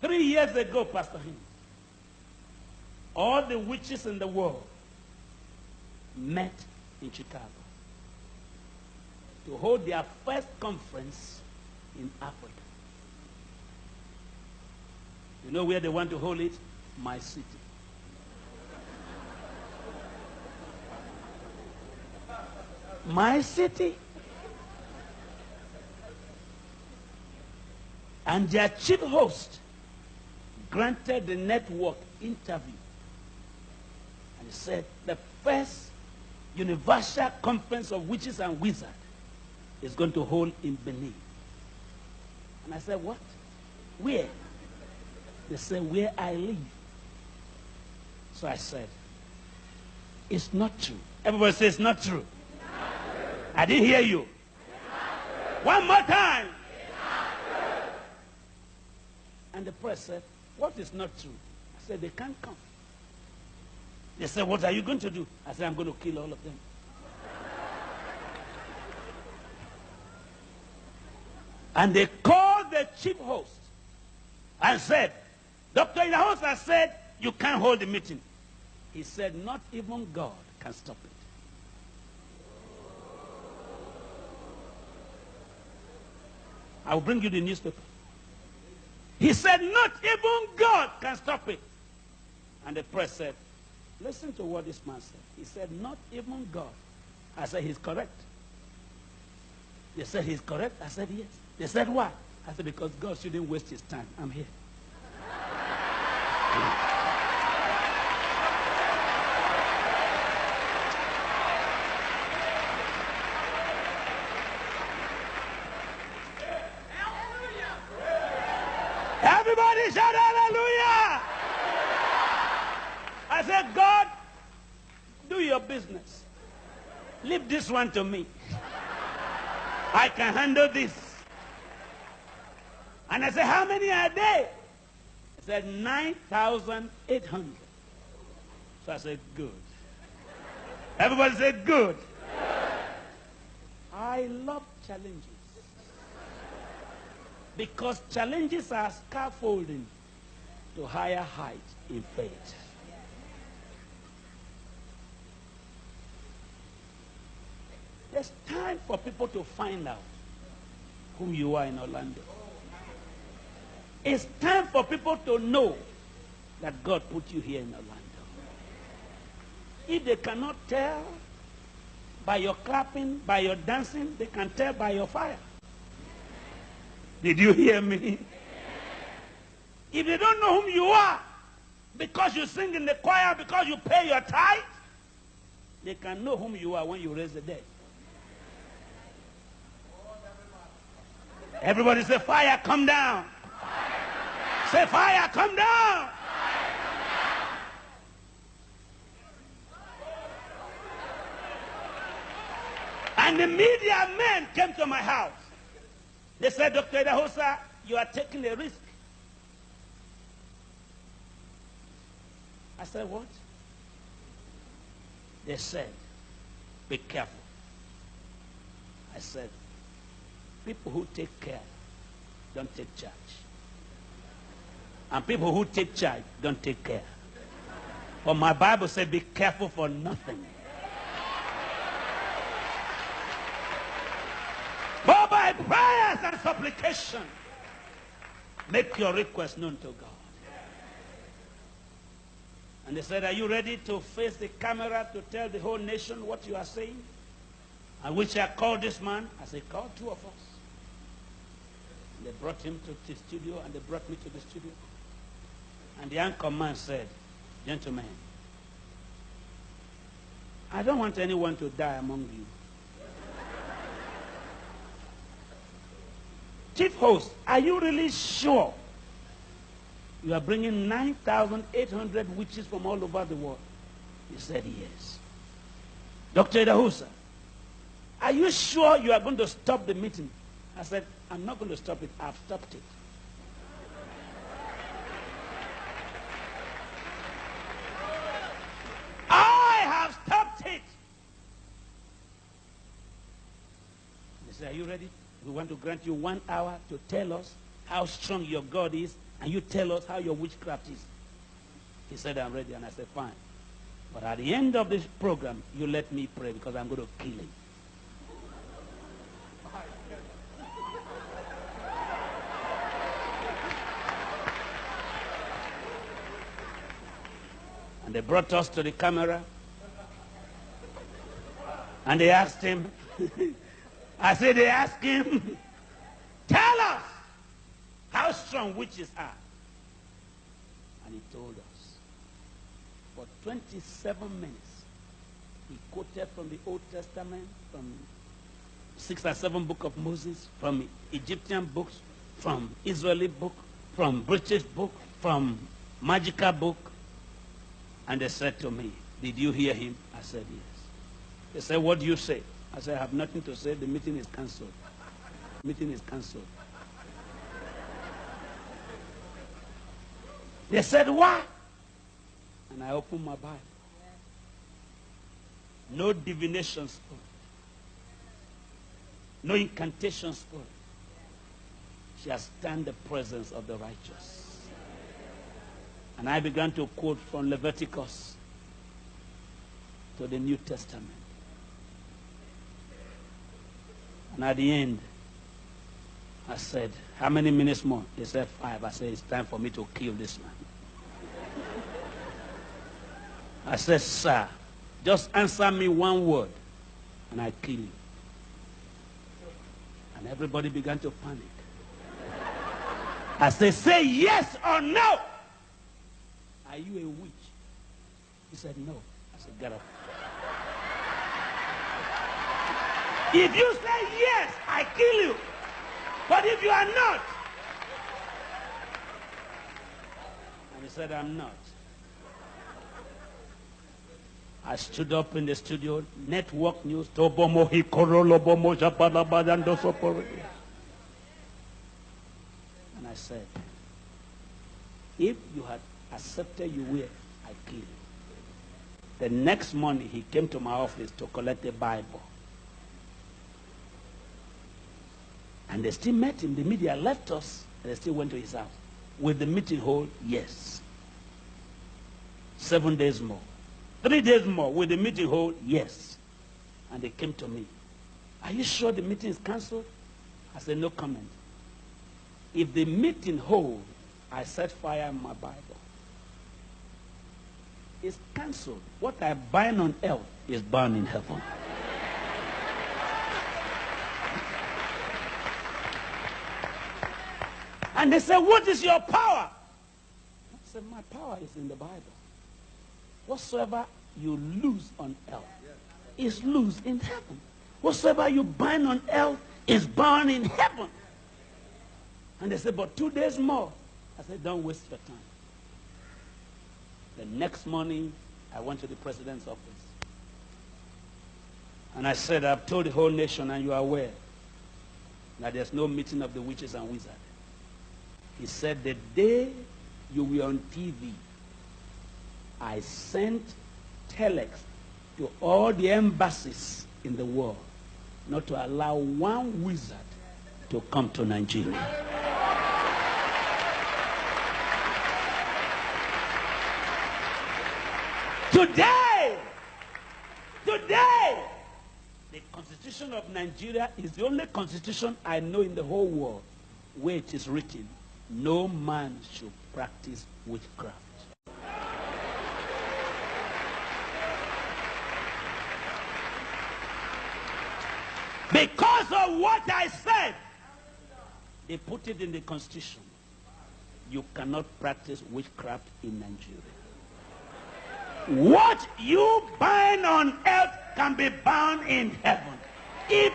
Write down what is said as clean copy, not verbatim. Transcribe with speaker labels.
Speaker 1: 3 years ago, Pastor Him, all the witches in the world met in Chicago to hold their first conference in Africa. You know where they want to hold it? My city. My city. And their chief host granted the network interview. And he said, the first universal conference of witches and wizards is going to hold in Benin. And I said, what? Where? They said, where I live. So I said, it's not true. Everybody says it's not true.
Speaker 2: It's not true.
Speaker 1: I didn't hear you.
Speaker 2: It's not true.
Speaker 1: One more time.
Speaker 2: It's not true.
Speaker 1: And the press said, what is not true? I said, they can't come. They said, what are you going to do? I said, I'm going to kill all of them. And they called the chief host and said, Dr. Idahosa said, you can't hold the meeting. He said, not even God can stop it. I will bring you the newspaper. He said, not even God can stop it. And the press said, listen to what this man said. He said, not even God. I said, he's correct. They said, he's correct. I said, yes. They said, why? I said, because God shouldn't waste his time. I'm here. Everybody shout hallelujah! I said, God, do your business. Leave this one to me. I can handle this. And I said, how many are there? He said, 9,800. So I said, good. Everybody said, good. I love challenges. Because challenges are scaffolding to higher height in faith. There's time for people to find out who you are in Orlando. It's time for people to know that God put you here in Orlando. If they cannot tell by your clapping, by your dancing, they can tell by your fire. Did you hear me? If they don't know whom you are, because you sing in the choir, because you pay your tithe, they can know whom you are when you raise the dead. Everybody say, fire, come down.
Speaker 2: Fire, come down.
Speaker 1: Say, fire, come down.
Speaker 2: Fire, come down.
Speaker 1: And the media men came to my house. They said, Dr. Idahosa, you are taking a risk. I said, what? They said, be careful. I said, people who take care don't take charge. And people who take charge don't take care. But my Bible said, be careful for nothing. But by prayers and supplication, make your request known to God. And they said, are you ready to face the camera to tell the whole nation what you are saying? And which I called this man. I said, call two of us. And they brought him to the studio, and they brought me to the studio. And the anchor man said, gentlemen, I don't want anyone to die among you. Chief host, are you really sure you are bringing 9,800 witches from all over the world? He said, yes. Dr. Idahosa, are you sure you are going to stop the meeting? I said, I'm not going to stop it. I've stopped it. I have stopped it. They said, are you ready? We want to grant you 1 hour to tell us how strong your God is and you tell us how your witchcraft is. He said, I'm ready. And I said, fine. But at the end of this program, you let me pray because I'm going to kill him. And they brought us to the camera. And they asked him, I said, they asked him, tell us how strong witches are. And he told us. For 27 minutes, he quoted from the Old Testament, from 6 or 7 books of Moses, from Egyptian books, from Israeli book, from British book, from magical book. And they said to me, did you hear him? I said, yes. They said, what do you say? I said, I have nothing to say. The meeting is cancelled. The meeting is cancelled. They said, why? And I opened my Bible. No divination spirit. No incantation spirit shall stand the presence of the righteous. And I began to quote from Leviticus to the New Testament. And at the end, I said, how many minutes more? They said 5. I said, it's time for me to kill this man. I said, sir, just answer me one word, and I kill you. And everybody began to panic. I said, say yes or no. Are you a witch? He said, no. I said, get up. If you say yes, I kill you. But if you are not. And he said, I'm not. I stood up in the studio, network news, and I said, if you had accepted you will, I kill you. The next morning, he came to my office to collect the Bible. And they still met him. The media left us, and they still went to his house. With the meeting hold, yes. 7 days more. 3 days more. With the meeting hold, yes. And they came to me. Are you sure the meeting is cancelled? I said, no comment. If the meeting hold, I set fire in my Bible. It's cancelled. What I bind on earth is bound in heaven. And they said, what is your power? I said, my power is in the Bible. Whatsoever you lose on earth is loose in heaven. Whatsoever you bind on earth is bound in heaven. And they said, but 2 days more. I said, don't waste your time. The next morning, I went to the president's office. And I said, I've told the whole nation, and you are aware, that there's no meeting of the witches and wizards. He said, the day you were on TV, I sent telex to all the embassies in the world not to allow one wizard to come to Nigeria. Today, the Constitution of Nigeria is the only constitution I know in the whole world where it is written, no man should practice witchcraft. Because of what I said, they put it in the Constitution. You cannot practice witchcraft in Nigeria. What you bind on earth can be bound in heaven. If